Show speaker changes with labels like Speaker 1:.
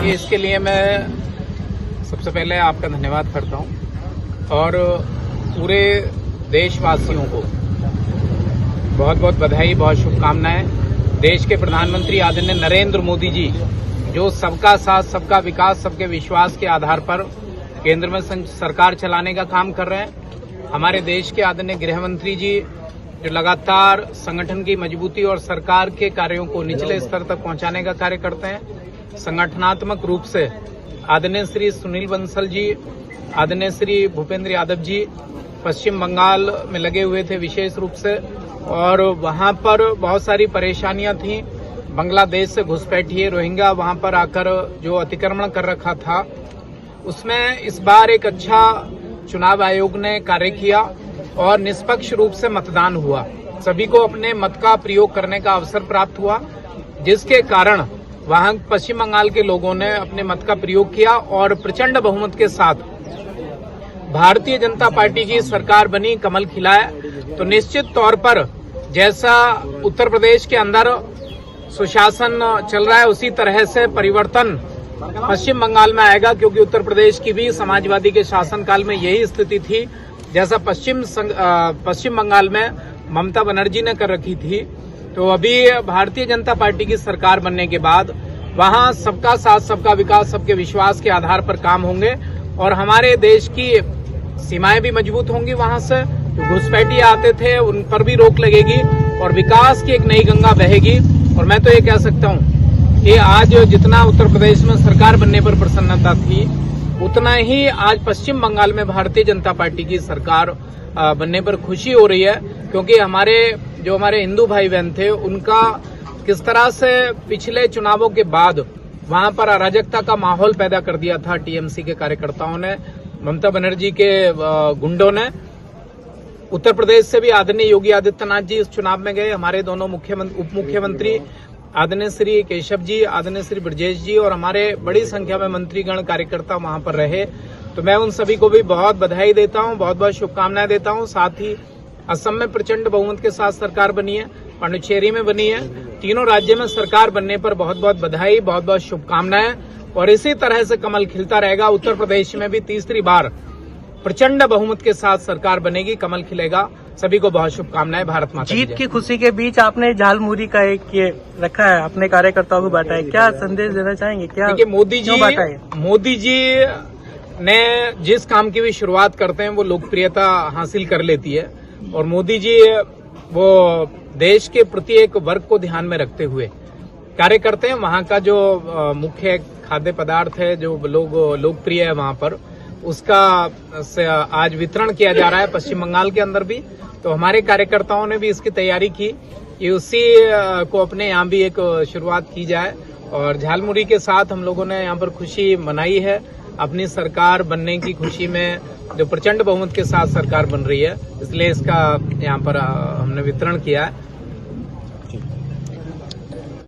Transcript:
Speaker 1: कि इसके लिए मैं सबसे पहले आपका धन्यवाद करता हूं और पूरे देशवासियों को बहुत बहुत बधाई, बहुत शुभकामनाएं। देश के प्रधानमंत्री आदरणीय नरेंद्र मोदी जी जो सबका साथ, सबका विकास, सबके विश्वास के आधार पर केंद्र में सरकार चलाने का काम कर रहे हैं। हमारे देश के आदरणीय गृह मंत्री जी जो लगातार संगठन की मजबूती और सरकार के कार्यों को निचले स्तर तक पहुंचाने का कार्य करते हैं। संगठनात्मक रूप से आदरणीय श्री सुनील बंसल जी, आदरणीय श्री भूपेंद्र यादव जी पश्चिम बंगाल में लगे हुए थे विशेष रूप से, और वहां पर बहुत सारी परेशानियां थी। बांग्लादेश से घुसपैठिए रोहिंग्या वहां पर आकर जो अतिक्रमण कर रखा था, उसमें इस बार एक अच्छा चुनाव आयोग ने कार्य किया और निष्पक्ष रूप से मतदान हुआ। सभी को अपने मत का प्रयोग करने का अवसर प्राप्त हुआ, जिसके कारण वहां पश्चिम बंगाल के लोगों ने अपने मत का प्रयोग किया और प्रचंड बहुमत के साथ भारतीय जनता पार्टी की सरकार बनी, कमल खिलाया। तो निश्चित तौर पर जैसा उत्तर प्रदेश के अंदर सुशासन चल रहा है, उसी तरह से परिवर्तन पश्चिम बंगाल में आएगा, क्योंकि उत्तर प्रदेश की भी समाजवादी के शासनकाल में यही स्थिति थी जैसा पश्चिम बंगाल में ममता बनर्जी ने कर रखी थी। तो अभी भारतीय जनता पार्टी की सरकार बनने के बाद वहां सबका साथ, सबका विकास, सबके विश्वास के आधार पर काम होंगे और हमारे देश की सीमाएं भी मजबूत होंगी। वहां से जो घुसपैठिए आते थे उन पर भी रोक लगेगी और विकास की एक नई गंगा बहेगी। और मैं तो ये कह सकता हूं कि आज जितना उत्तर प्रदेश में सरकार बनने पर प्रसन्नता थी, उतना ही आज पश्चिम बंगाल में भारतीय जनता पार्टी की सरकार बनने पर खुशी हो रही है, क्योंकि हमारे हिंदू भाई बहन थे उनका किस तरह से पिछले चुनावों के बाद वहां पर अराजकता का माहौल पैदा कर दिया था टीएमसी के कार्यकर्ताओं ने, ममता बनर्जी के गुंडों ने। उत्तर प्रदेश से भी आदरणीय योगी आदित्यनाथ जी इस चुनाव में गए। हमारे दोनों उप मुख्यमंत्री आदरणीय श्री केशव जी, आदरणीय श्री ब्रजेश जी और हमारे बड़ी संख्या में मंत्रीगण कार्यकर्ता वहां पर रहे। तो मैं उन सभी को भी बहुत बधाई देता हूं, बहुत बहुत शुभकामनाएं देता हूं। साथ ही असम में प्रचंड बहुमत के साथ सरकार बनी है, पांडिचेरी में बनी है। तीनों राज्य में सरकार बनने पर बहुत बहुत बधाई, बहुत बहुत शुभकामनाएं। और इसी तरह से कमल खिलता रहेगा। उत्तर प्रदेश में भी तीसरी बार प्रचंड बहुमत के साथ सरकार बनेगी, कमल खिलेगा। सभी को बहुत शुभकामनाएं। भारत माता
Speaker 2: जीत की खुशी के बीच आपने झालमुरी का एक ये रखा है, अपने कार्यकर्ताओं को बांटा है, क्या संदेश देना चाहेंगे? क्या
Speaker 1: देखिए, मोदी जी ने जिस काम की भी शुरुआत करते हैं वो लोकप्रियता हासिल कर लेती है। और मोदी जी वो देश के प्रत्येक वर्ग को ध्यान में रखते हुए कार्य करते हैं। वहां का जो मुख्य खाद्य पदार्थ है जो लोकप्रिय है वहां पर, उसका आज वितरण किया जा रहा है पश्चिम बंगाल के अंदर भी। तो हमारे कार्यकर्ताओं ने भी इसकी तैयारी की कि उसी को अपने यहाँ भी एक शुरुआत की जाए। और झालमुरी के साथ हम लोगों ने यहाँ पर खुशी मनाई है अपनी सरकार बनने की खुशी में, जो प्रचंड बहुमत के साथ सरकार बन रही है, इसलिए इसका यहाँ पर हमने वितरण किया है।